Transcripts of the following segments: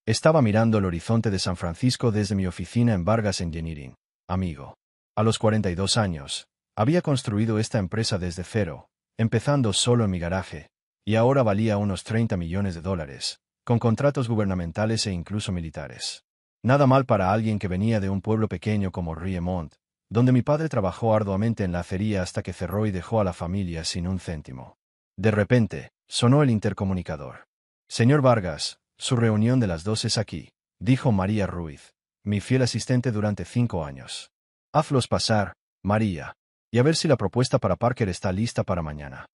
Estaba mirando el horizonte de San Francisco desde mi oficina en Vargas Engineering, amigo. A los 42 años, había construido esta empresa desde cero, empezando solo en mi garaje, y ahora valía unos $30 millones, con contratos gubernamentales e incluso militares. Nada mal para alguien que venía de un pueblo pequeño como Riemont, donde mi padre trabajó arduamente en la acería hasta que cerró y dejó a la familia sin un céntimo. De repente, sonó el intercomunicador. Señor Vargas, su reunión de las 2 es aquí, dijo María Ruiz, mi fiel asistente durante 5 años. Hazlos pasar, María, y a ver si la propuesta para Parker está lista para mañana.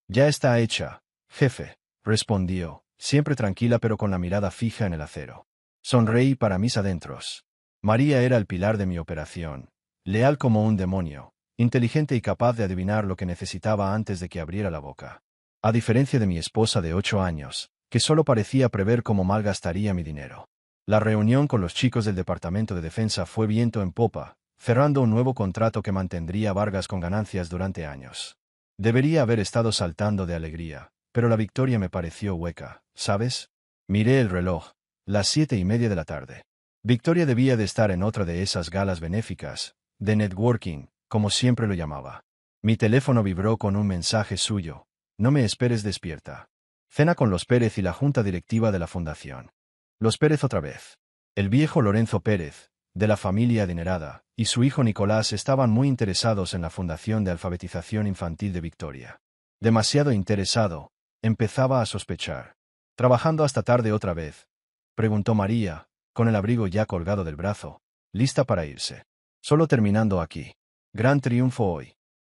Ya está hecha, jefe, respondió, siempre tranquila pero con la mirada fija en el acero. Sonreí para mis adentros. María era el pilar de mi operación, leal como un demonio, inteligente y capaz de adivinar lo que necesitaba antes de que abriera la boca. A diferencia de mi esposa de 8 años, que solo parecía prever cómo malgastaría mi dinero. La reunión con los chicos del Departamento de Defensa fue viento en popa, cerrando un nuevo contrato que mantendría a Vargas con ganancias durante años. Debería haber estado saltando de alegría, pero la victoria me pareció hueca, ¿sabes? Miré el reloj, las 7:30 de la tarde. Victoria debía de estar en otra de esas galas benéficas, de networking, como siempre lo llamaba. Mi teléfono vibró con un mensaje suyo. No me esperes despierta. Cena con los Pérez y la junta directiva de la fundación. Los Pérez otra vez. El viejo Lorenzo Pérez, de la familia adinerada, y su hijo Nicolás estaban muy interesados en la fundación de alfabetización infantil de Victoria. Demasiado interesado, empezaba a sospechar. ¿Trabajando hasta tarde otra vez?, preguntó María, con el abrigo ya colgado del brazo, lista para irse. Solo terminando aquí. Gran triunfo hoy.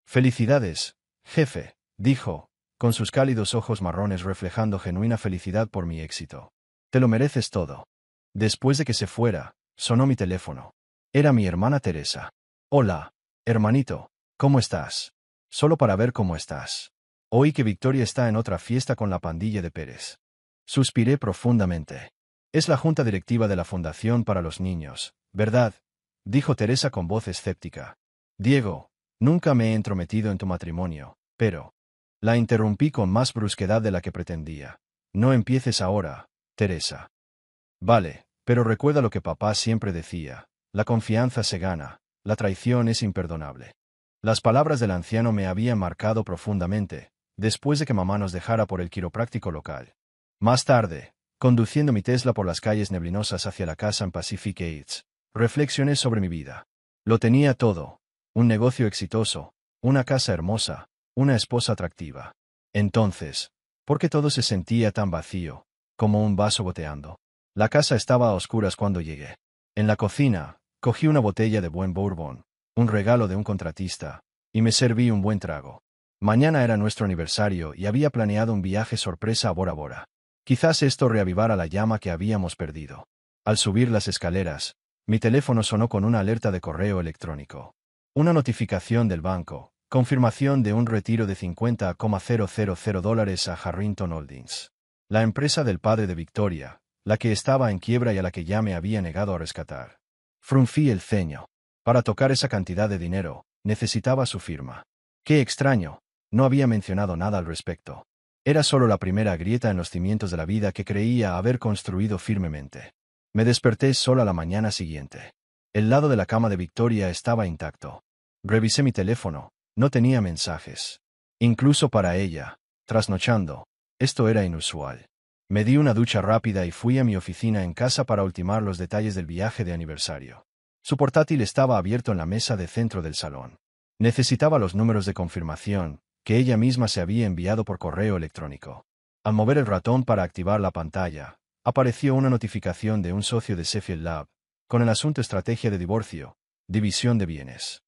Felicidades, jefe, dijo, con sus cálidos ojos marrones reflejando genuina felicidad por mi éxito. Te lo mereces todo. Después de que se fuera, sonó mi teléfono. Era mi hermana Teresa. Hola, hermanito, ¿cómo estás? Solo para ver cómo estás. Oí que Victoria está en otra fiesta con la pandilla de Pérez. Suspiré profundamente. Es la junta directiva de la Fundación para los Niños, ¿verdad?, dijo Teresa con voz escéptica. Diego, nunca me he entrometido en tu matrimonio, pero... La interrumpí con más brusquedad de la que pretendía. No empieces ahora, Teresa. Vale, pero recuerda lo que papá siempre decía, la confianza se gana, la traición es imperdonable. Las palabras del anciano me habían marcado profundamente, después de que mamá nos dejara por el quiropráctico local. Más tarde, conduciendo mi Tesla por las calles neblinosas hacia la casa en Pacific Heights, reflexioné sobre mi vida. Lo tenía todo. Un negocio exitoso, una casa hermosa, una esposa atractiva. Entonces, ¿por qué todo se sentía tan vacío, como un vaso goteando? La casa estaba a oscuras cuando llegué. En la cocina, cogí una botella de buen bourbon, un regalo de un contratista, y me serví un buen trago. Mañana era nuestro aniversario y había planeado un viaje sorpresa a Bora Bora. Quizás esto reavivara la llama que habíamos perdido. Al subir las escaleras, mi teléfono sonó con una alerta de correo electrónico. Una notificación del banco, confirmación de un retiro de $50,000 a Harrington Holdings. La empresa del padre de Victoria, la que estaba en quiebra y a la que ya me había negado a rescatar. Fruncí el ceño. Para tocar esa cantidad de dinero, necesitaba su firma. Qué extraño, no había mencionado nada al respecto. Era solo la primera grieta en los cimientos de la vida que creía haber construido firmemente. Me desperté sola la mañana siguiente. El lado de la cama de Victoria estaba intacto. Revisé mi teléfono, no tenía mensajes. Incluso para ella, trasnochando, esto era inusual. Me di una ducha rápida y fui a mi oficina en casa para ultimar los detalles del viaje de aniversario. Su portátil estaba abierto en la mesa de centro del salón. Necesitaba los números de confirmación, que ella misma se había enviado por correo electrónico. Al mover el ratón para activar la pantalla, apareció una notificación de un socio de Sheffield Lab, con el asunto estrategia de divorcio, división de bienes.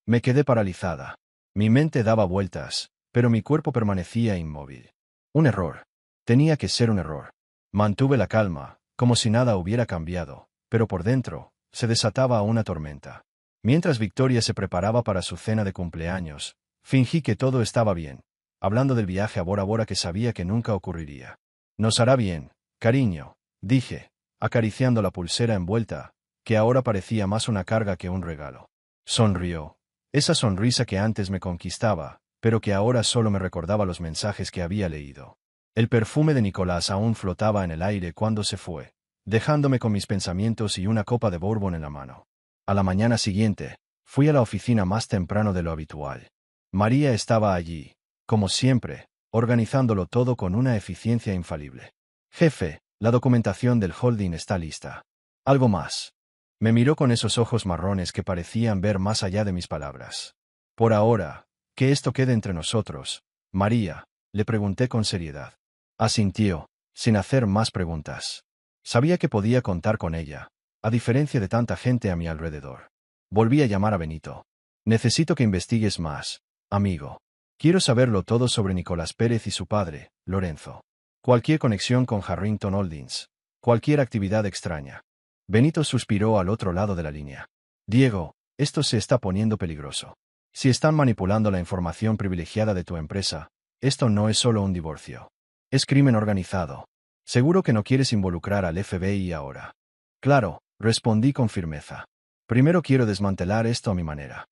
Me quedé paralizada. Mi mente daba vueltas, pero mi cuerpo permanecía inmóvil. Un error. Tenía que ser un error. Mantuve la calma, como si nada hubiera cambiado, pero por dentro, se desataba una tormenta. Mientras Victoria se preparaba para su cena de cumpleaños, fingí que todo estaba bien, hablando del viaje a Bora Bora que sabía que nunca ocurriría. Nos hará bien, cariño, dije, acariciando la pulsera envuelta, que ahora parecía más una carga que un regalo. Sonrió. Esa sonrisa que antes me conquistaba, pero que ahora solo me recordaba los mensajes que había leído. El perfume de Nicolás aún flotaba en el aire cuando se fue. dejándome con mis pensamientos y una copa de bourbon en la mano. A la mañana siguiente, fui a la oficina más temprano de lo habitual. María estaba allí, como siempre, organizándolo todo con una eficiencia infalible. Jefe, la documentación del holding está lista. ¿Algo más? Me miró con esos ojos marrones que parecían ver más allá de mis palabras. Por ahora, que esto quede entre nosotros, María, le pregunté con seriedad. Asintió, sin hacer más preguntas. Sabía que podía contar con ella, a diferencia de tanta gente a mi alrededor. Volví a llamar a Benito. Necesito que investigues más, amigo. Quiero saberlo todo sobre Nicolás Pérez y su padre, Lorenzo. Cualquier conexión con Harrington Holdings. Cualquier actividad extraña. Benito suspiró al otro lado de la línea. Diego, esto se está poniendo peligroso. Si están manipulando la información privilegiada de tu empresa, esto no es solo un divorcio. Es crimen organizado. Seguro que no quieres involucrar al FBI ahora. Claro, respondí con firmeza. Primero quiero desmantelar esto a mi manera.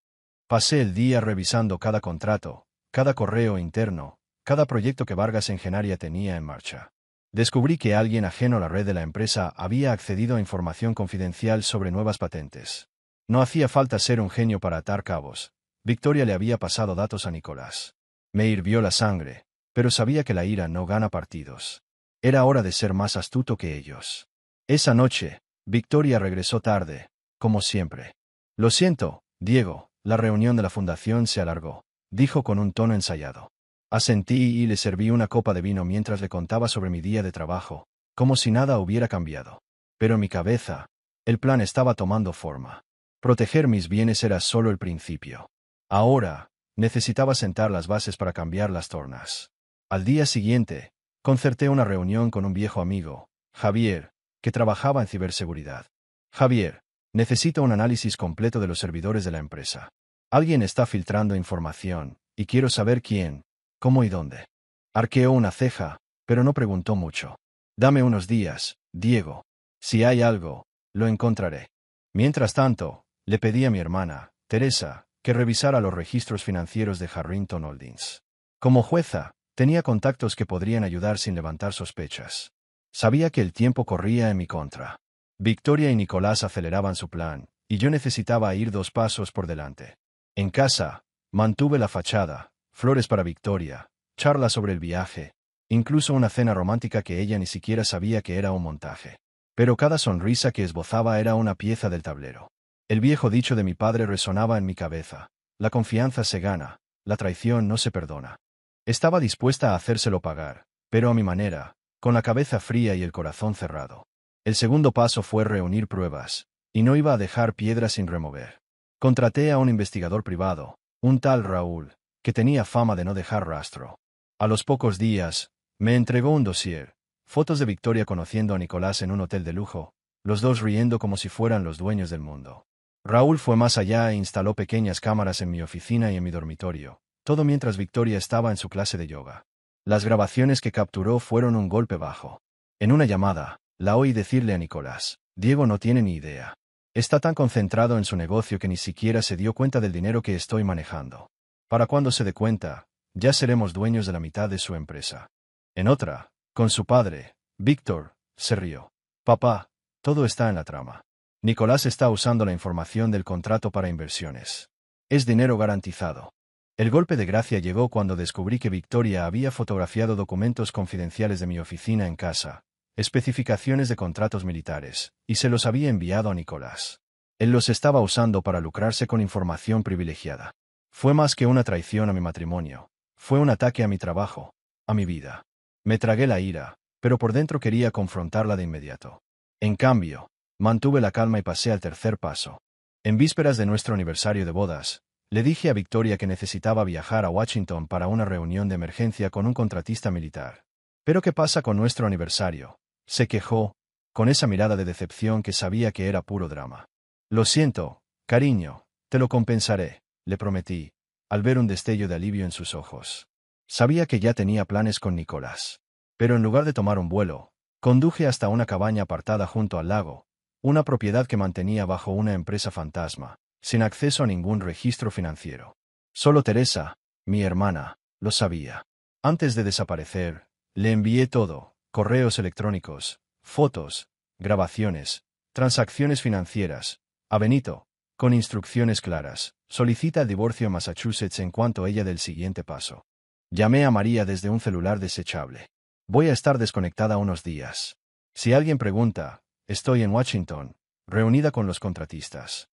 Pasé el día revisando cada contrato, cada correo interno, cada proyecto que Vargas Engenaria tenía en marcha. Descubrí que alguien ajeno a la red de la empresa había accedido a información confidencial sobre nuevas patentes. No hacía falta ser un genio para atar cabos. Victoria le había pasado datos a Nicolás. Me hirvió la sangre, pero sabía que la ira no gana partidos. Era hora de ser más astuto que ellos. Esa noche, Victoria regresó tarde, como siempre. Lo siento, Diego, la reunión de la fundación se alargó, dijo con un tono ensayado. Asentí y le serví una copa de vino mientras le contaba sobre mi día de trabajo, como si nada hubiera cambiado. Pero en mi cabeza, el plan estaba tomando forma. Proteger mis bienes era solo el principio. Ahora, necesitaba sentar las bases para cambiar las tornas. Al día siguiente, concerté una reunión con un viejo amigo, Javier, que trabajaba en ciberseguridad. Javier, necesito un análisis completo de los servidores de la empresa. Alguien está filtrando información, y quiero saber quién, cómo y dónde. Arqueó una ceja, pero no preguntó mucho. Dame unos días, Diego. Si hay algo, lo encontraré. Mientras tanto, le pedí a mi hermana, Teresa, que revisara los registros financieros de Harrington Holdings. Como jueza, tenía contactos que podrían ayudar sin levantar sospechas. Sabía que el tiempo corría en mi contra. Victoria y Nicolás aceleraban su plan, y yo necesitaba ir 2 pasos por delante. En casa, mantuve la fachada, flores para Victoria, charlas sobre el viaje, incluso una cena romántica que ella ni siquiera sabía que era un montaje. Pero cada sonrisa que esbozaba era una pieza del tablero. El viejo dicho de mi padre resonaba en mi cabeza: la confianza se gana, la traición no se perdona. Estaba dispuesta a hacérselo pagar, pero a mi manera, con la cabeza fría y el corazón cerrado. El segundo paso fue reunir pruebas, y no iba a dejar piedras sin remover. Contraté a un investigador privado, un tal Raúl, que tenía fama de no dejar rastro. A los pocos días, me entregó un dossier, fotos de Victoria conociendo a Nicolás en un hotel de lujo, los dos riendo como si fueran los dueños del mundo. Raúl fue más allá e instaló pequeñas cámaras en mi oficina y en mi dormitorio, todo mientras Victoria estaba en su clase de yoga. Las grabaciones que capturó fueron un golpe bajo. En una llamada, la oí decirle a Nicolás: Diego no tiene ni idea. Está tan concentrado en su negocio que ni siquiera se dio cuenta del dinero que estoy manejando. Para cuando se dé cuenta, ya seremos dueños de la mitad de su empresa. En otra, con su padre, Víctor, se rió. Papá, todo está en la trama. Nicolás está usando la información del contrato para inversiones. Es dinero garantizado. El golpe de gracia llegó cuando descubrí que Victoria había fotografiado documentos confidenciales de mi oficina en casa, especificaciones de contratos militares, y se los había enviado a Nicolás. Él los estaba usando para lucrarse con información privilegiada. Fue más que una traición a mi matrimonio. Fue un ataque a mi trabajo, a mi vida. Me tragué la ira, pero por dentro quería confrontarla de inmediato. En cambio, mantuve la calma y pasé al tercer paso. En vísperas de nuestro aniversario de bodas, le dije a Victoria que necesitaba viajar a Washington para una reunión de emergencia con un contratista militar. ¿Pero qué pasa con nuestro aniversario?, se quejó, con esa mirada de decepción que sabía que era puro drama. Lo siento, cariño, te lo compensaré, le prometí, al ver un destello de alivio en sus ojos. Sabía que ya tenía planes con Nicolás. Pero en lugar de tomar un vuelo, conduje hasta una cabaña apartada junto al lago, una propiedad que mantenía bajo una empresa fantasma, sin acceso a ningún registro financiero. Solo Teresa, mi hermana, lo sabía. Antes de desaparecer, le envié todo: correos electrónicos, fotos, grabaciones, transacciones financieras. A Benito, con instrucciones claras, solicita el divorcio en Massachusetts en cuanto ella del siguiente paso. Llamé a María desde un celular desechable. Voy a estar desconectada unos días. Si alguien pregunta, estoy en Washington, reunida con los contratistas.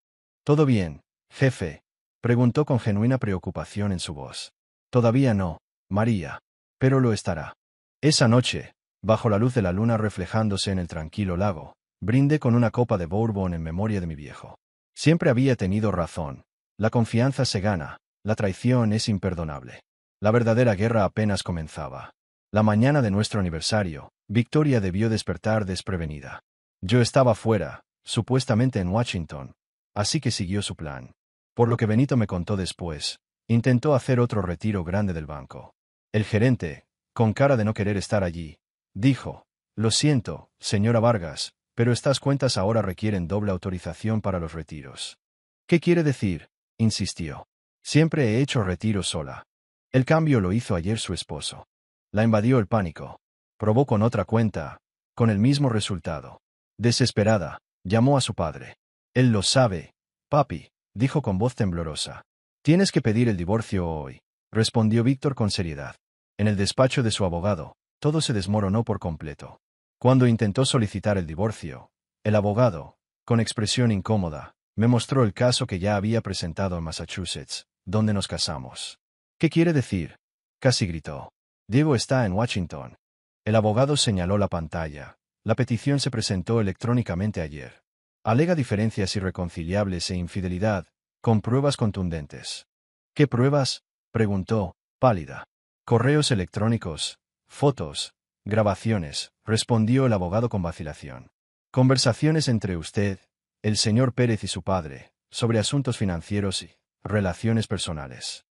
¿Todo bien, jefe? Preguntó con genuina preocupación en su voz. Todavía no, María. Pero lo estará. Esa noche, bajo la luz de la luna reflejándose en el tranquilo lago, brindé con una copa de bourbon en memoria de mi viejo. Siempre había tenido razón. La confianza se gana, la traición es imperdonable. La verdadera guerra apenas comenzaba. La mañana de nuestro aniversario, Victoria debió despertar desprevenida. Yo estaba fuera, supuestamente en Washington, así que siguió su plan. Por lo que Benito me contó después, intentó hacer otro retiro grande del banco. El gerente, con cara de no querer estar allí, dijo, lo siento, señora Vargas, pero estas cuentas ahora requieren doble autorización para los retiros. ¿Qué quiere decir? Insistió. Siempre he hecho retiros sola. El cambio lo hizo ayer su esposo. La invadió el pánico. Probó con otra cuenta, con el mismo resultado. Desesperada, llamó a su padre. Él lo sabe, papi, dijo con voz temblorosa. Tienes que pedir el divorcio hoy, respondió Víctor con seriedad. En el despacho de su abogado, todo se desmoronó por completo. Cuando intentó solicitar el divorcio, el abogado, con expresión incómoda, me mostró el caso que ya había presentado en Massachusetts, donde nos casamos. ¿Qué quiere decir? Casi gritó. Diego está en Washington. El abogado señaló la pantalla. La petición se presentó electrónicamente ayer. Alega diferencias irreconciliables e infidelidad, con pruebas contundentes. ¿Qué pruebas? Preguntó, pálida. Correos electrónicos, fotos, grabaciones, respondió el abogado con vacilación. Conversaciones entre usted, el señor Pérez y su padre, sobre asuntos financieros y relaciones personales.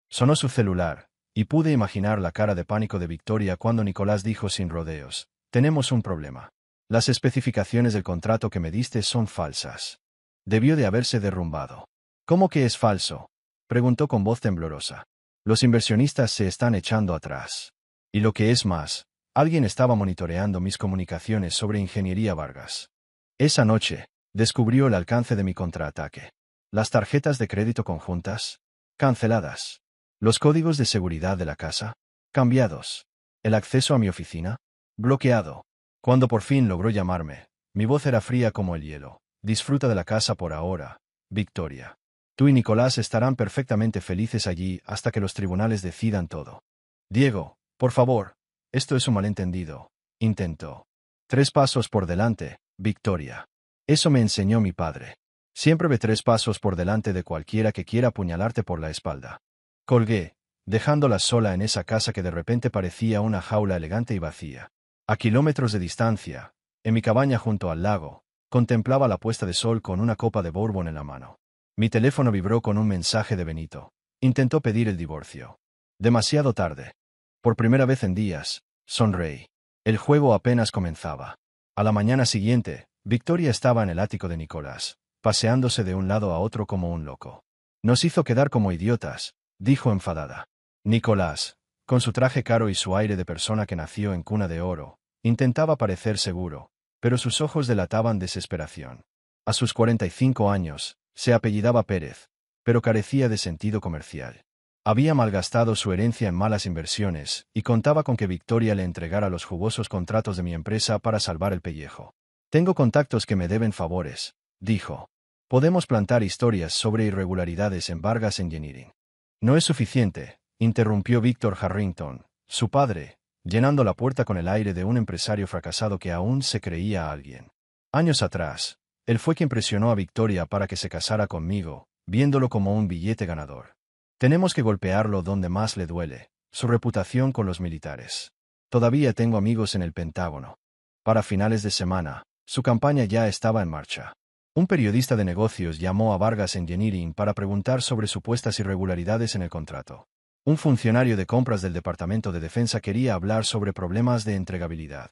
Sonó su celular, y pude imaginar la cara de pánico de Victoria cuando Nicolás dijo sin rodeos, tenemos un problema. Las especificaciones del contrato que me diste son falsas. Debió de haberse derrumbado. ¿Cómo que es falso? Preguntó con voz temblorosa. Los inversionistas se están echando atrás. Y lo que es más, alguien estaba monitoreando mis comunicaciones sobre Ingeniería Vargas. Esa noche, descubrió el alcance de mi contraataque. Las tarjetas de crédito conjuntas, canceladas. Los códigos de seguridad de la casa, cambiados. El acceso a mi oficina, bloqueado. Cuando por fin logró llamarme, mi voz era fría como el hielo. Disfruta de la casa por ahora, Victoria. Tú y Nicolás estarán perfectamente felices allí hasta que los tribunales decidan todo. Diego, por favor, esto es un malentendido, intentó. 3 pasos por delante, Victoria. Eso me enseñó mi padre. Siempre ve 3 pasos por delante de cualquiera que quiera apuñalarte por la espalda. Colgué, dejándola sola en esa casa que de repente parecía una jaula elegante y vacía. A kilómetros de distancia, en mi cabaña junto al lago, contemplaba la puesta de sol con una copa de bourbon en la mano. Mi teléfono vibró con un mensaje de Benito. Intentó pedir el divorcio. Demasiado tarde. Por primera vez en días, sonreí. El juego apenas comenzaba. A la mañana siguiente, Victoria estaba en el ático de Nicolás, paseándose de un lado a otro como un loco. Nos hizo quedar como idiotas, dijo enfadada. Nicolás, con su traje caro y su aire de persona que nació en cuna de oro, intentaba parecer seguro, pero sus ojos delataban desesperación. A sus 45 años, se apellidaba Pérez, pero carecía de sentido comercial. Había malgastado su herencia en malas inversiones y contaba con que Victoria le entregara los jugosos contratos de mi empresa para salvar el pellejo. Tengo contactos que me deben favores, dijo. Podemos plantar historias sobre irregularidades en Vargas Engineering. No es suficiente, interrumpió Víctor Harrington, su padre, llenando la puerta con el aire de un empresario fracasado que aún se creía alguien. Años atrás, él fue quien presionó a Victoria para que se casara conmigo, viéndolo como un billete ganador. Tenemos que golpearlo donde más le duele, su reputación con los militares. Todavía tengo amigos en el Pentágono. Para finales de semana, su campaña ya estaba en marcha. Un periodista de negocios llamó a Vargas Engineering para preguntar sobre supuestas irregularidades en el contrato. Un funcionario de compras del Departamento de Defensa quería hablar sobre problemas de entregabilidad.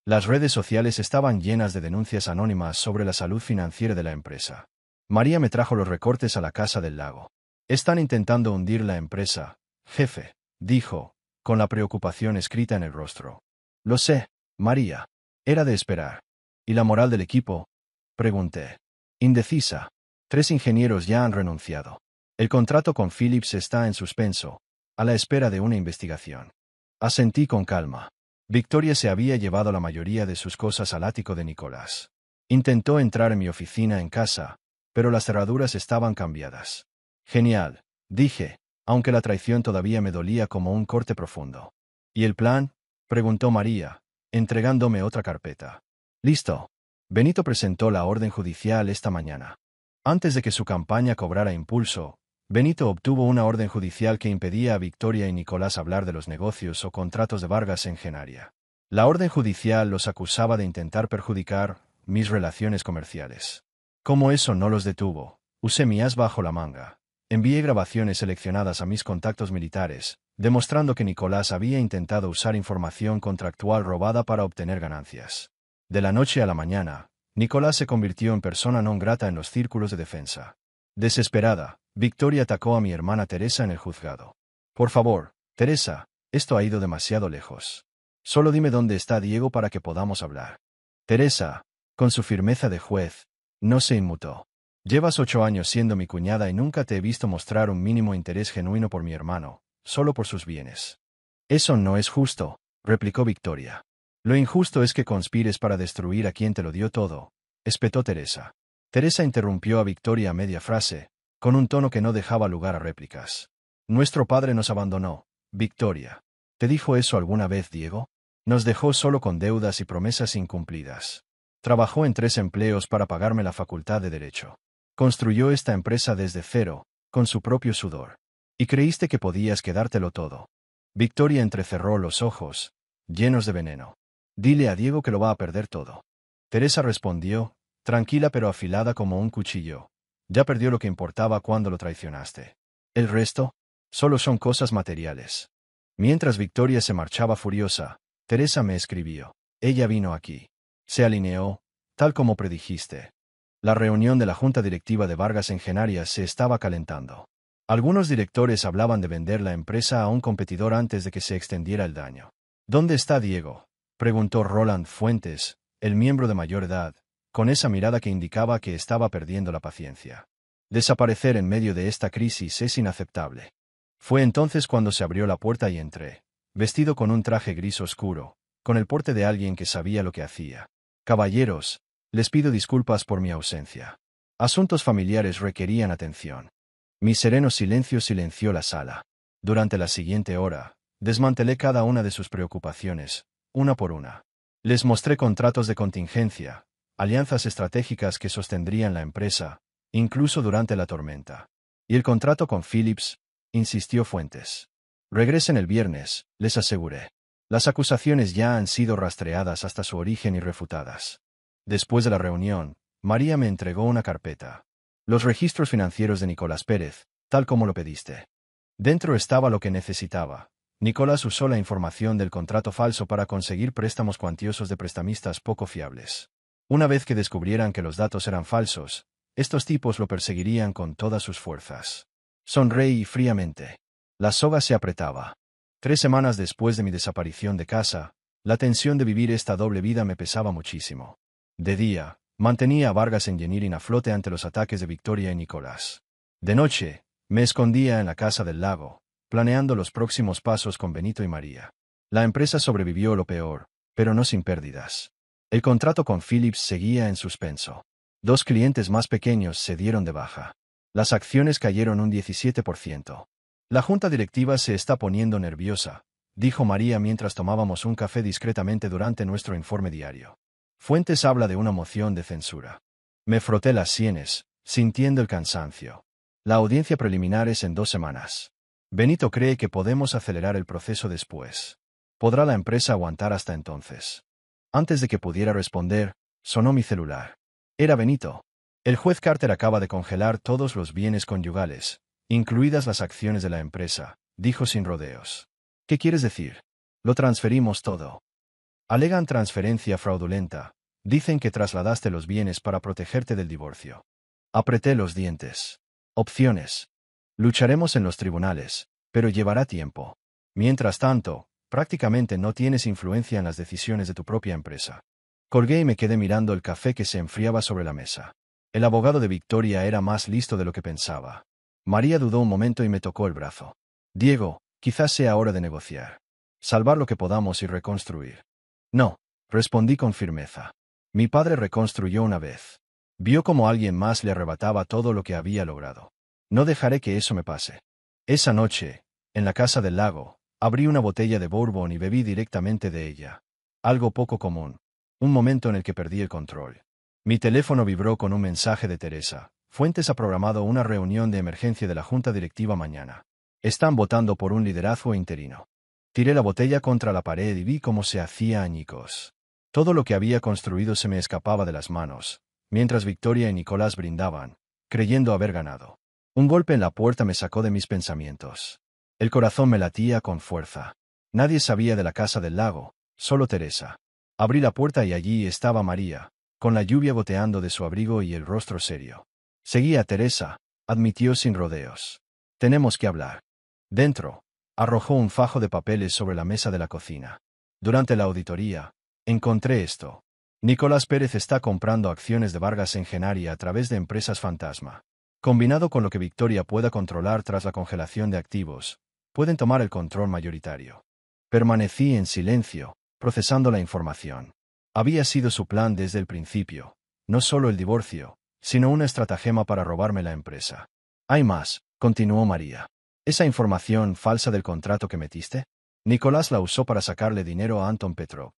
Las redes sociales estaban llenas de denuncias anónimas sobre la salud financiera de la empresa. María me trajo los recortes a la casa del lago. Están intentando hundir la empresa, jefe, dijo, con la preocupación escrita en el rostro. Lo sé, María. Era de esperar. ¿Y la moral del equipo? Pregunté. Indecisa. 3 ingenieros ya han renunciado. El contrato con Philips está en suspenso, a la espera de una investigación. Asentí con calma. Victoria se había llevado la mayoría de sus cosas al ático de Nicolás. Intentó entrar en mi oficina en casa, pero las cerraduras estaban cambiadas. Genial, dije, aunque la traición todavía me dolía como un corte profundo. ¿Y el plan? Preguntó María, entregándome otra carpeta. Listo. Benito presentó la orden judicial esta mañana. Antes de que su campaña cobrara impulso, Benito obtuvo una orden judicial que impedía a Victoria y Nicolás hablar de los negocios o contratos de Vargas en Genaria. La orden judicial los acusaba de intentar perjudicar mis relaciones comerciales. Como eso no los detuvo, usé mi as bajo la manga. Envié grabaciones seleccionadas a mis contactos militares, demostrando que Nicolás había intentado usar información contractual robada para obtener ganancias. De la noche a la mañana, Nicolás se convirtió en persona non grata en los círculos de defensa. Desesperada, Victoria atacó a mi hermana Teresa en el juzgado. Por favor, Teresa, esto ha ido demasiado lejos. Solo dime dónde está Diego para que podamos hablar. Teresa, con su firmeza de juez, no se inmutó. Llevas 8 años siendo mi cuñada y nunca te he visto mostrar un mínimo interés genuino por mi hermano, solo por sus bienes. Eso no es justo, replicó Victoria. Lo injusto es que conspires para destruir a quien te lo dio todo, espetó Teresa. Teresa interrumpió a Victoria a media frase, con un tono que no dejaba lugar a réplicas. Nuestro padre nos abandonó, Victoria. ¿Te dijo eso alguna vez, Diego? Nos dejó solo con deudas y promesas incumplidas. Trabajó en 3 empleos para pagarme la facultad de Derecho. Construyó esta empresa desde cero, con su propio sudor. Y creíste que podías quedártelo todo. Victoria entrecerró los ojos, llenos de veneno. Dile a Diego que lo va a perder todo. Teresa respondió, tranquila pero afilada como un cuchillo. Ya perdió lo que importaba cuando lo traicionaste. El resto, solo son cosas materiales. Mientras Victoria se marchaba furiosa, Teresa me escribió. Ella vino aquí. Se alineó, tal como predijiste. La reunión de la junta directiva de Vargas en Genaria se estaba calentando. Algunos directores hablaban de vender la empresa a un competidor antes de que se extendiera el daño. ¿Dónde está Diego?, preguntó Roland Fuentes, el miembro de mayor edad, con esa mirada que indicaba que estaba perdiendo la paciencia. Desaparecer en medio de esta crisis es inaceptable. Fue entonces cuando se abrió la puerta y entré, vestido con un traje gris oscuro, con el porte de alguien que sabía lo que hacía. Caballeros, les pido disculpas por mi ausencia. Asuntos familiares requerían atención. Mi sereno silencio silenció la sala. Durante la siguiente hora, desmantelé cada una de sus preocupaciones, una por una. Les mostré contratos de contingencia, alianzas estratégicas que sostendrían la empresa, incluso durante la tormenta. ¿Y el contrato con Philips?, insistió Fuentes. Regresen el viernes, les aseguré. Las acusaciones ya han sido rastreadas hasta su origen y refutadas. Después de la reunión, María me entregó una carpeta. Los registros financieros de Nicolás Pérez, tal como lo pediste. Dentro estaba lo que necesitaba. Nicolás usó la información del contrato falso para conseguir préstamos cuantiosos de prestamistas poco fiables. Una vez que descubrieran que los datos eran falsos, estos tipos lo perseguirían con todas sus fuerzas. Sonreí fríamente. La soga se apretaba. 3 semanas después de mi desaparición de casa, la tensión de vivir esta doble vida me pesaba muchísimo. De día, mantenía a Vargas Engineering a flote ante los ataques de Victoria y Nicolás. De noche, me escondía en la casa del lago, planeando los próximos pasos con Benito y María. La empresa sobrevivió lo peor, pero no sin pérdidas. El contrato con Philips seguía en suspenso. 2 clientes más pequeños se dieron de baja. Las acciones cayeron un 17%. La junta directiva se está poniendo nerviosa, dijo María mientras tomábamos un café discretamente durante nuestro informe diario. Fuentes habla de una moción de censura. Me froté las sienes, sintiendo el cansancio. La audiencia preliminar es en 2 semanas. Benito cree que podemos acelerar el proceso después. ¿Podrá la empresa aguantar hasta entonces? Antes de que pudiera responder, sonó mi celular. Era Benito. El juez Carter acaba de congelar todos los bienes conyugales, incluidas las acciones de la empresa, dijo sin rodeos. ¿Qué quieres decir? Lo transferimos todo. Alegan transferencia fraudulenta. Dicen que trasladaste los bienes para protegerte del divorcio. Apreté los dientes. Opciones. Lucharemos en los tribunales, pero llevará tiempo. Mientras tanto, prácticamente no tienes influencia en las decisiones de tu propia empresa. Colgué y me quedé mirando el café que se enfriaba sobre la mesa. El abogado de Victoria era más listo de lo que pensaba. María dudó un momento y me tocó el brazo. Diego, quizás sea hora de negociar. Salvar lo que podamos y reconstruir. No, respondí con firmeza. Mi padre reconstruyó una vez. Vio cómo alguien más le arrebataba todo lo que había logrado. No dejaré que eso me pase. Esa noche, en la casa del lago, abrí una botella de bourbon y bebí directamente de ella. Algo poco común. Un momento en el que perdí el control. Mi teléfono vibró con un mensaje de Teresa. Fuentes ha programado una reunión de emergencia de la junta directiva mañana. Están votando por un liderazgo interino. Tiré la botella contra la pared y vi cómo se hacía añicos. Todo lo que había construido se me escapaba de las manos, mientras Victoria y Nicolás brindaban, creyendo haber ganado. Un golpe en la puerta me sacó de mis pensamientos. El corazón me latía con fuerza. Nadie sabía de la casa del lago, solo Teresa. Abrí la puerta y allí estaba María, con la lluvia goteando de su abrigo y el rostro serio. Seguí a Teresa, admitió sin rodeos. Tenemos que hablar. Dentro, arrojó un fajo de papeles sobre la mesa de la cocina. Durante la auditoría, encontré esto. Nicolás Pérez está comprando acciones de Vargas Engenharia a través de empresas fantasma. Combinado con lo que Victoria pueda controlar tras la congelación de activos, pueden tomar el control mayoritario. Permanecí en silencio, procesando la información. Había sido su plan desde el principio, no solo el divorcio, sino una estratagema para robarme la empresa. Hay más, continuó María. ¿Esa información falsa del contrato que metiste? Nicolás la usó para sacarle dinero a Anton Petrov.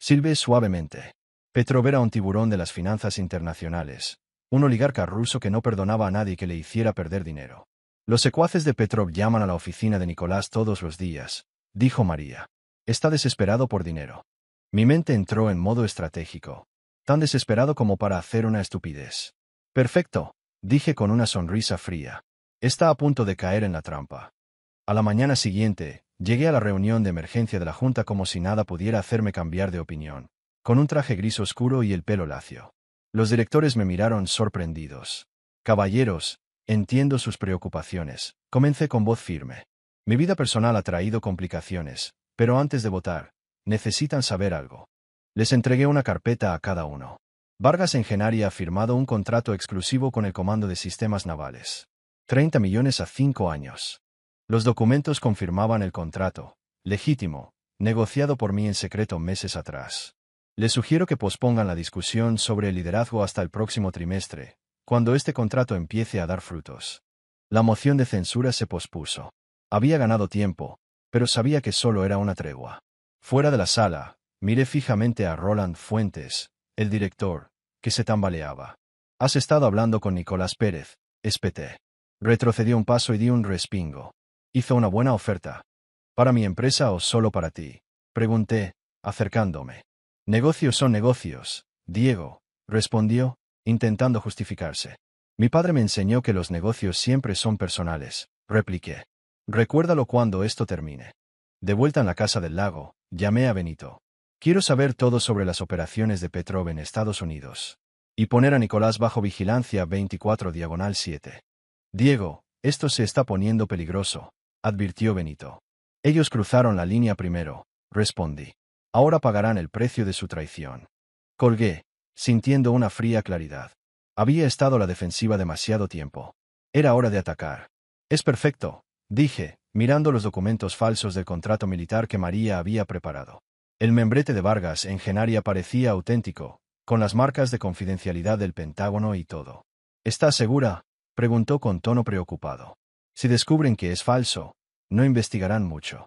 Silbé suavemente. Petrov era un tiburón de las finanzas internacionales, un oligarca ruso que no perdonaba a nadie que le hiciera perder dinero. Los secuaces de Petrov llaman a la oficina de Nicolás todos los días, dijo María. Está desesperado por dinero. Mi mente entró en modo estratégico, tan desesperado como para hacer una estupidez. Perfecto, dije con una sonrisa fría. Está a punto de caer en la trampa. A la mañana siguiente, llegué a la reunión de emergencia de la Junta como si nada pudiera hacerme cambiar de opinión, con un traje gris oscuro y el pelo lacio. Los directores me miraron sorprendidos. Caballeros, entiendo sus preocupaciones, comencé con voz firme. Mi vida personal ha traído complicaciones, pero antes de votar, necesitan saber algo. Les entregué una carpeta a cada uno. Vargas Engenharia ha firmado un contrato exclusivo con el Comando de Sistemas Navales. 30 millones a 5 años. Los documentos confirmaban el contrato, legítimo, negociado por mí en secreto meses atrás. Les sugiero que pospongan la discusión sobre el liderazgo hasta el próximo trimestre, cuando este contrato empiece a dar frutos. La moción de censura se pospuso. Había ganado tiempo, pero sabía que solo era una tregua. Fuera de la sala, miré fijamente a Roland Fuentes, el director, que se tambaleaba. «Has estado hablando con Nicolás Pérez», espeté. Retrocedió un paso y di un respingo. «¿Hizo una buena oferta? ¿Para mi empresa o solo para ti?», pregunté, acercándome. «Negocios son negocios, Diego», respondió, intentando justificarse. «Mi padre me enseñó que los negocios siempre son personales», repliqué. «Recuérdalo cuando esto termine». De vuelta en la casa del lago, llamé a Benito. «Quiero saber todo sobre las operaciones de Petrov en Estados Unidos. Y poner a Nicolás bajo vigilancia 24/7. Diego, esto se está poniendo peligroso», advirtió Benito. «Ellos cruzaron la línea primero», respondí. «Ahora pagarán el precio de su traición». Colgué, sintiendo una fría claridad. Había estado a la defensiva demasiado tiempo. Era hora de atacar. «Es perfecto», dije, mirando los documentos falsos del contrato militar que María había preparado. El membrete de Vargas Engenharia parecía auténtico, con las marcas de confidencialidad del Pentágono y todo. «¿Estás segura?», preguntó con tono preocupado. «Si descubren que es falso, no investigarán mucho.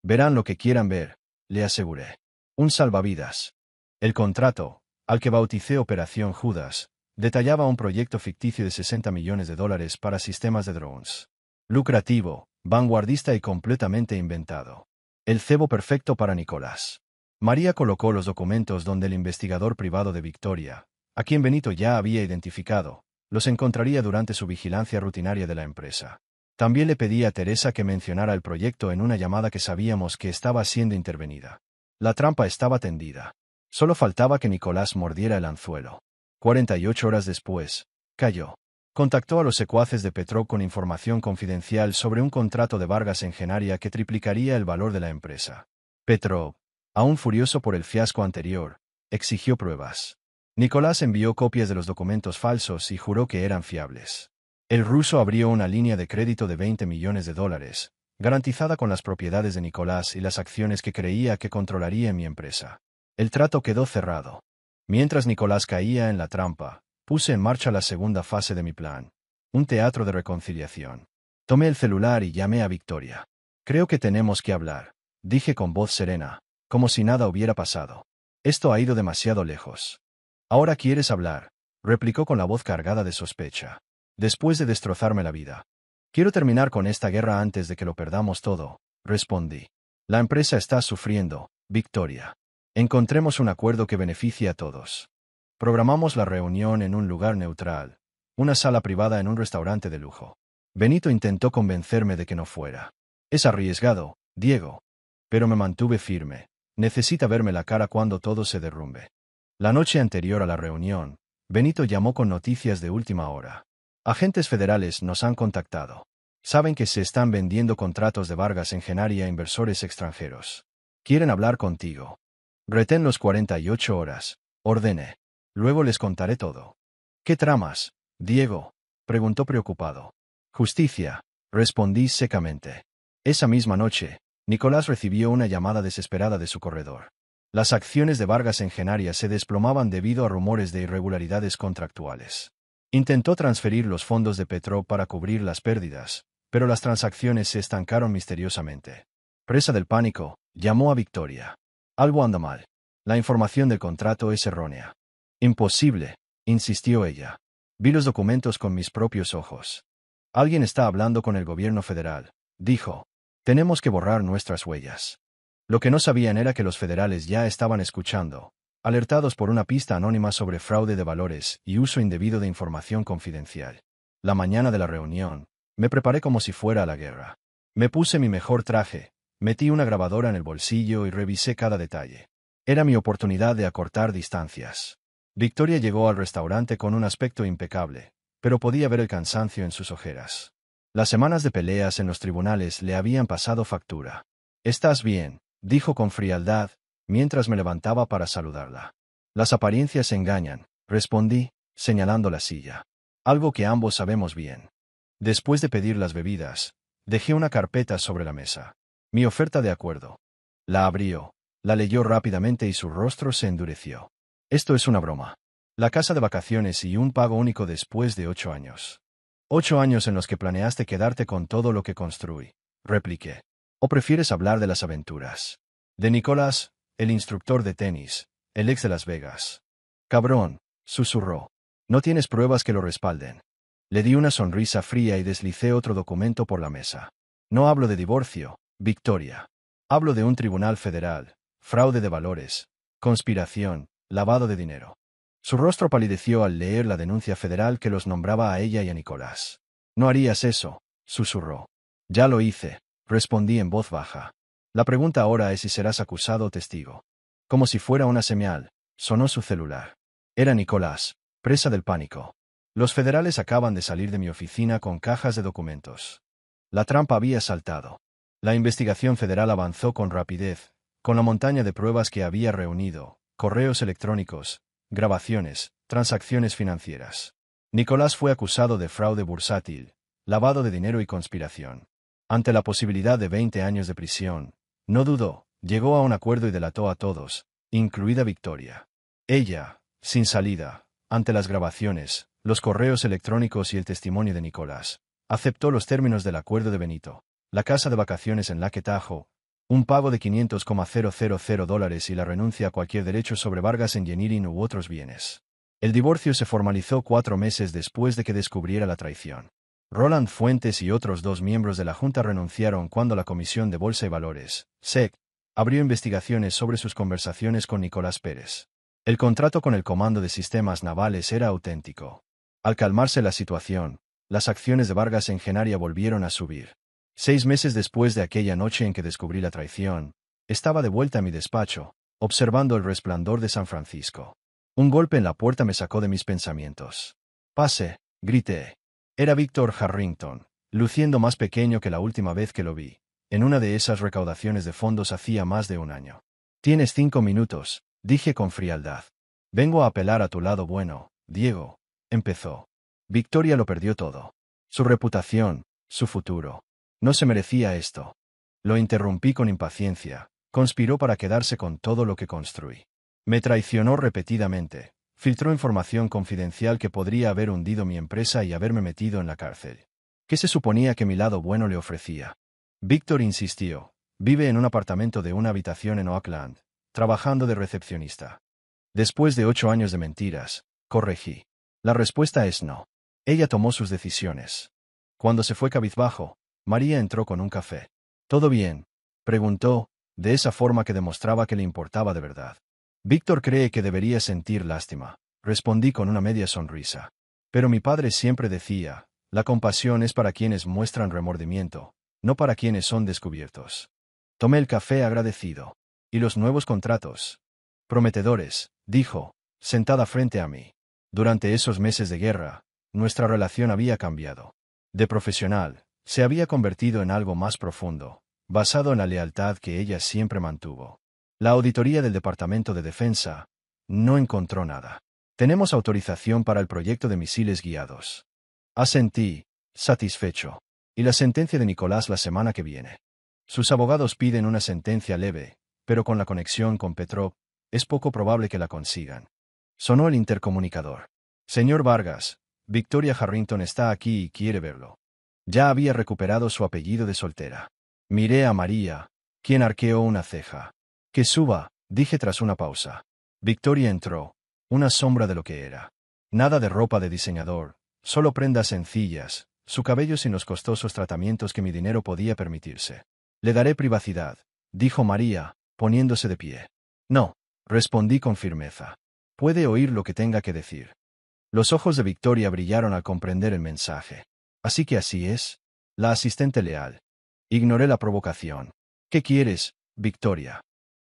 Verán lo que quieran ver», le aseguré. Un salvavidas. El contrato, al que bauticé Operación Judas, detallaba un proyecto ficticio de $60 millones para sistemas de drones. Lucrativo, vanguardista y completamente inventado. El cebo perfecto para Nicolás. María colocó los documentos donde el investigador privado de Victoria, a quien Benito ya había identificado, los encontraría durante su vigilancia rutinaria de la empresa. También le pedí a Teresa que mencionara el proyecto en una llamada que sabíamos que estaba siendo intervenida. La trampa estaba tendida. Solo faltaba que Nicolás mordiera el anzuelo. 48 horas después, cayó. Contactó a los secuaces de Petrov con información confidencial sobre un contrato de Vargas Engenharia que triplicaría el valor de la empresa. Petrov, aún furioso por el fiasco anterior, exigió pruebas. Nicolás envió copias de los documentos falsos y juró que eran fiables. El ruso abrió una línea de crédito de $20 millones, garantizada con las propiedades de Nicolás y las acciones que creía que controlaría en mi empresa. El trato quedó cerrado. Mientras Nicolás caía en la trampa, puse en marcha la segunda fase de mi plan. Un teatro de reconciliación. Tomé el celular y llamé a Victoria. Creo que tenemos que hablar, dije con voz serena, como si nada hubiera pasado. Esto ha ido demasiado lejos. Ahora quieres hablar, replicó con la voz cargada de sospecha. Después de destrozarme la vida. Quiero terminar con esta guerra antes de que lo perdamos todo, respondí. La empresa está sufriendo, Victoria. Encontremos un acuerdo que beneficie a todos. Programamos la reunión en un lugar neutral, una sala privada en un restaurante de lujo. Benito intentó convencerme de que no fuera. Es arriesgado, Diego. Pero me mantuve firme. Necesita verme la cara cuando todo se derrumbe. La noche anterior a la reunión, Benito llamó con noticias de última hora. Agentes federales nos han contactado. Saben que se están vendiendo contratos de Vargas en Genaria a inversores extranjeros. Quieren hablar contigo. Retén los 48 horas, ordené. Luego les contaré todo. ¿Qué tramas, Diego? Preguntó preocupado. Justicia, respondí secamente. Esa misma noche, Nicolás recibió una llamada desesperada de su corredor. Las acciones de Vargas en Genaria se desplomaban debido a rumores de irregularidades contractuales. Intentó transferir los fondos de Petro para cubrir las pérdidas, pero las transacciones se estancaron misteriosamente. Presa del pánico, llamó a Victoria. Algo anda mal. La información del contrato es errónea. Imposible, insistió ella. Vi los documentos con mis propios ojos. Alguien está hablando con el gobierno federal, dijo. Tenemos que borrar nuestras huellas. Lo que no sabían era que los federales ya estaban escuchando, alertados por una pista anónima sobre fraude de valores y uso indebido de información confidencial. La mañana de la reunión, me preparé como si fuera a la guerra. Me puse mi mejor traje, metí una grabadora en el bolsillo y revisé cada detalle. Era mi oportunidad de acortar distancias. Victoria llegó al restaurante con un aspecto impecable, pero podía ver el cansancio en sus ojeras. Las semanas de peleas en los tribunales le habían pasado factura. «¿Estás bien?», dijo con frialdad, mientras me levantaba para saludarla. «Las apariencias engañan», respondí, señalando la silla. Algo que ambos sabemos bien. Después de pedir las bebidas, dejé una carpeta sobre la mesa. Mi oferta de acuerdo. La abrió, la leyó rápidamente y su rostro se endureció. «Esto es una broma. La casa de vacaciones y un pago único después de 8 años. 8 años en los que planeaste quedarte con todo lo que construí», repliqué. «¿O prefieres hablar de las aventuras? De Nicolás, el instructor de tenis, el ex de Las Vegas». «Cabrón», susurró. «No tienes pruebas que lo respalden». Le di una sonrisa fría y deslicé otro documento por la mesa. «No hablo de divorcio, Victoria. Hablo de un tribunal federal, fraude de valores, conspiración, lavado de dinero». Su rostro palideció al leer la denuncia federal que los nombraba a ella y a Nicolás. «No harías eso», susurró. «Ya lo hice», respondí en voz baja. «La pregunta ahora es si serás acusado o testigo». Como si fuera una señal, sonó su celular. Era Nicolás, presa del pánico. Los federales acaban de salir de mi oficina con cajas de documentos. La trampa había saltado. La investigación federal avanzó con rapidez, con la montaña de pruebas que había reunido, correos electrónicos, grabaciones, transacciones financieras. Nicolás fue acusado de fraude bursátil, lavado de dinero y conspiración. Ante la posibilidad de 20 años de prisión, no dudó, llegó a un acuerdo y delató a todos, incluida Victoria. Ella, sin salida, ante las grabaciones, los correos electrónicos y el testimonio de Nicolás, aceptó los términos del acuerdo de Benito, la casa de vacaciones en Lake Tahoe, un pago de $500,000 y la renuncia a cualquier derecho sobre Vargas Engineering u otros bienes. El divorcio se formalizó 4 meses después de que descubriera la traición. Roland Fuentes y otros 2 miembros de la Junta renunciaron cuando la Comisión de Bolsa y Valores, SEC, abrió investigaciones sobre sus conversaciones con Nicolás Pérez. El contrato con el Comando de Sistemas Navales era auténtico. Al calmarse la situación, las acciones de Vargas en Genaria volvieron a subir. 6 meses después de aquella noche en que descubrí la traición, estaba de vuelta a mi despacho, observando el resplandor de San Francisco. Un golpe en la puerta me sacó de mis pensamientos. «Pase», grité. Era Víctor Harrington, luciendo más pequeño que la última vez que lo vi, en una de esas recaudaciones de fondos hacía más de un año. «Tienes 5 minutos», Dije con frialdad. Vengo a apelar a tu lado bueno, Diego, empezó. Victoria lo perdió todo. Su reputación, su futuro. No se merecía esto. Lo interrumpí con impaciencia. Conspiró para quedarse con todo lo que construí. Me traicionó repetidamente. Filtró información confidencial que podría haber hundido mi empresa y haberme metido en la cárcel. ¿Qué se suponía que mi lado bueno le ofrecía? Víctor insistió. Vive en un apartamento de una habitación en Oakland, trabajando de recepcionista. Después de 8 años de mentiras, corregí. La respuesta es no. Ella tomó sus decisiones. Cuando se fue cabizbajo, María entró con un café. ¿Todo bien?, preguntó, de esa forma que demostraba que le importaba de verdad. Víctor cree que debería sentir lástima, respondí con una media sonrisa. Pero mi padre siempre decía, la compasión es para quienes muestran remordimiento, no para quienes son descubiertos. Tomé el café agradecido. ¿Y los nuevos contratos? Prometedores, dijo, sentada frente a mí. Durante esos meses de guerra, nuestra relación había cambiado. De profesional, se había convertido en algo más profundo, basado en la lealtad que ella siempre mantuvo. La auditoría del Departamento de Defensa no encontró nada. Tenemos autorización para el proyecto de misiles guiados. Asentí, satisfecho. Y la sentencia de Nicolás la semana que viene. Sus abogados piden una sentencia leve, pero con la conexión con Petrov, es poco probable que la consigan. Sonó el intercomunicador. Señor Vargas, Victoria Harrington está aquí y quiere verlo. Ya había recuperado su apellido de soltera. Miré a María, quien arqueó una ceja. Que suba, dije tras una pausa. Victoria entró, una sombra de lo que era. Nada de ropa de diseñador, solo prendas sencillas, su cabello sin los costosos tratamientos que mi dinero podía permitirse. Le daré privacidad, dijo María, poniéndose de pie. No, respondí con firmeza. Puede oír lo que tenga que decir. Los ojos de Victoria brillaron al comprender el mensaje. Así que así es. La asistente leal. Ignoré la provocación. ¿Qué quieres, Victoria?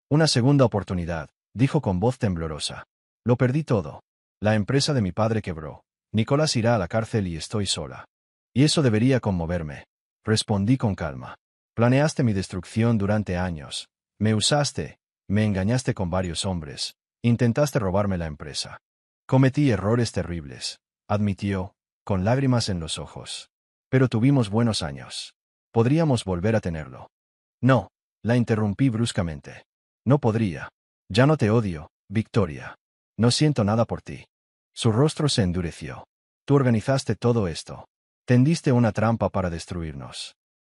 Una segunda oportunidad, dijo con voz temblorosa. Lo perdí todo. La empresa de mi padre quebró. Nicolás irá a la cárcel y estoy sola. Y eso debería conmoverme. Respondí con calma. Planeaste mi destrucción durante años. Me usaste, me engañaste con varios hombres. Intentaste robarme la empresa. Cometí errores terribles, admitió, con lágrimas en los ojos. Pero tuvimos buenos años. Podríamos volver a tenerlo. No, la interrumpí bruscamente. No podría. Ya no te odio, Victoria. No siento nada por ti. Su rostro se endureció. Tú organizaste todo esto. Tendiste una trampa para destruirnos.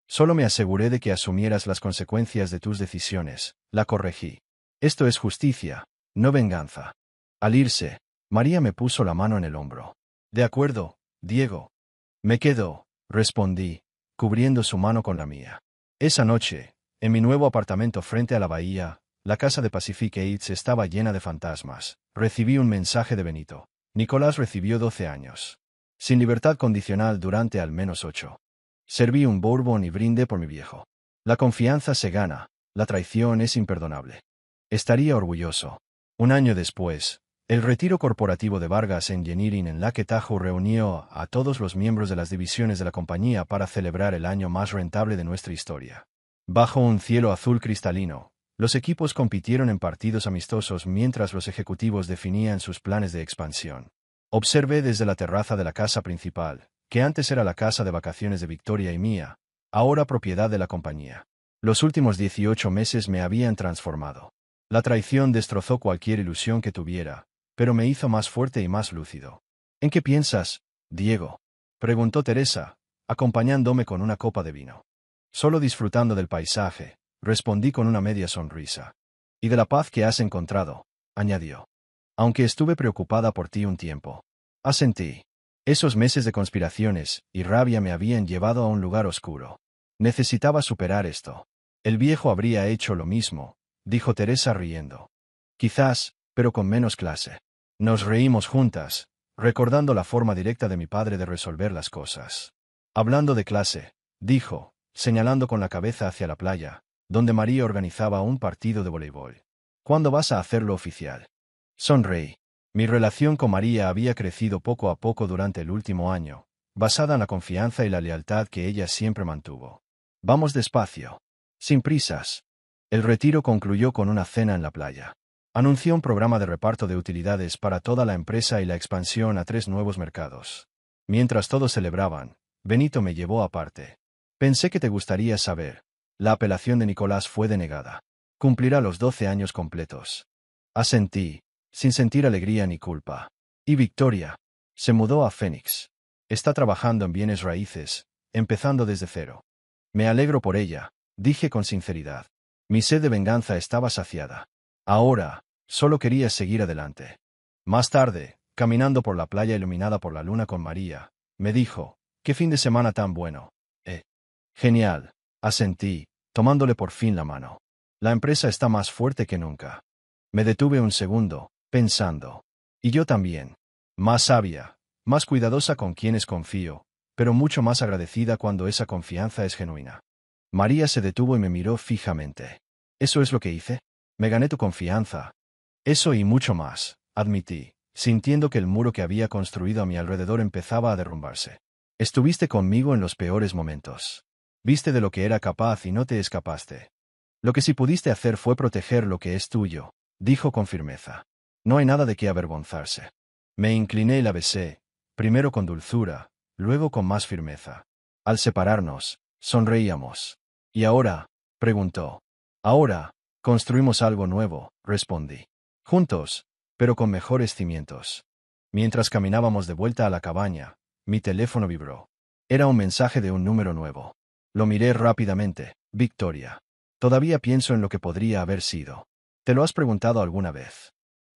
Solo me aseguré de que asumieras las consecuencias de tus decisiones, la corregí. Esto es justicia, no venganza. Al irse, María me puso la mano en el hombro. De acuerdo, Diego. Me quedo, respondí, cubriendo su mano con la mía. Esa noche, en mi nuevo apartamento frente a la bahía, la casa de Pacific Heights estaba llena de fantasmas. Recibí un mensaje de Benito. Nicolás recibió 12 años. Sin libertad condicional durante al menos 8. Serví un bourbon y brindé por mi viejo. La confianza se gana, la traición es imperdonable. Estaría orgulloso. Un año después, el retiro corporativo de Vargas Engineering en Lake Tahoe reunió a todos los miembros de las divisiones de la compañía para celebrar el año más rentable de nuestra historia. Bajo un cielo azul cristalino, los equipos compitieron en partidos amistosos mientras los ejecutivos definían sus planes de expansión. Observé desde la terraza de la casa principal, que antes era la casa de vacaciones de Victoria y mía, ahora propiedad de la compañía. Los últimos 18 meses me habían transformado. La traición destrozó cualquier ilusión que tuviera, pero me hizo más fuerte y más lúcido. ¿En qué piensas, Diego?, preguntó Teresa, acompañándome con una copa de vino. Solo disfrutando del paisaje, respondí con una media sonrisa. Y de la paz que has encontrado, añadió. Aunque estuve preocupada por ti un tiempo. Asentí. Esos meses de conspiraciones y rabia me habían llevado a un lugar oscuro. Necesitaba superar esto. El viejo habría hecho lo mismo, dijo Teresa riendo. Quizás, pero con menos clase. Nos reímos juntas, recordando la forma directa de mi padre de resolver las cosas. Hablando de clase, dijo, señalando con la cabeza hacia la playa, donde María organizaba un partido de voleibol. ¿Cuándo vas a hacerlo oficial? Sonreí. Mi relación con María había crecido poco a poco durante el último año, basada en la confianza y la lealtad que ella siempre mantuvo. Vamos despacio. Sin prisas. El retiro concluyó con una cena en la playa. Anunció un programa de reparto de utilidades para toda la empresa y la expansión a 3 nuevos mercados. Mientras todos celebraban, Benito me llevó aparte. Pensé que te gustaría saber. La apelación de Nicolás fue denegada. Cumplirá los 12 años completos. Asentí, sin sentir alegría ni culpa. Y Victoria se mudó a Phoenix. Está trabajando en bienes raíces, empezando desde cero. Me alegro por ella, dije con sinceridad. Mi sed de venganza estaba saciada. Ahora, solo quería seguir adelante. Más tarde, caminando por la playa iluminada por la luna con María, me dijo, «¿Qué fin de semana tan bueno?» Genial, asentí, tomándole por fin la mano. La empresa está más fuerte que nunca. Me detuve un segundo, pensando. Y yo también. Más sabia, más cuidadosa con quienes confío, pero mucho más agradecida cuando esa confianza es genuina. María se detuvo y me miró fijamente. ¿Eso es lo que hice? Me gané tu confianza. Eso y mucho más, admití, sintiendo que el muro que había construido a mi alrededor empezaba a derrumbarse. Estuviste conmigo en los peores momentos. Viste de lo que era capaz y no te escapaste. Lo que sí pudiste hacer fue proteger lo que es tuyo, dijo con firmeza. No hay nada de qué avergonzarse. Me incliné y la besé, primero con dulzura, luego con más firmeza. Al separarnos, sonreíamos. ¿Y ahora?, preguntó. Ahora, construimos algo nuevo, respondí. Juntos, pero con mejores cimientos. Mientras caminábamos de vuelta a la cabaña, mi teléfono vibró. Era un mensaje de un número nuevo. Lo miré rápidamente. Victoria. Todavía pienso en lo que podría haber sido. ¿Te lo has preguntado alguna vez?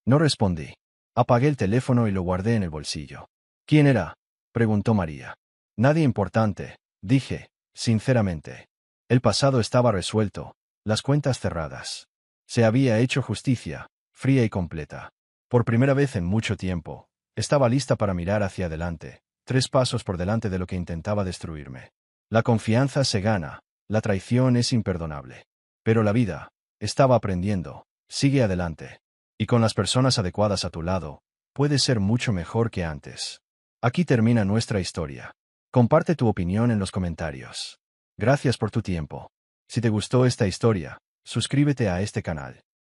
No respondí. Apagué el teléfono y lo guardé en el bolsillo. ¿Quién era?, preguntó María. Nadie importante, dije, sinceramente. El pasado estaba resuelto, las cuentas cerradas. Se había hecho justicia, fría y completa. Por primera vez en mucho tiempo, estaba lista para mirar hacia adelante, 3 pasos por delante de lo que intentaba destruirme. La confianza se gana, la traición es imperdonable. Pero la vida, estaba aprendiendo, sigue adelante. Y con las personas adecuadas a tu lado, puedes ser mucho mejor que antes. Aquí termina nuestra historia. Comparte tu opinión en los comentarios. Gracias por tu tiempo. Si te gustó esta historia, suscríbete a este canal.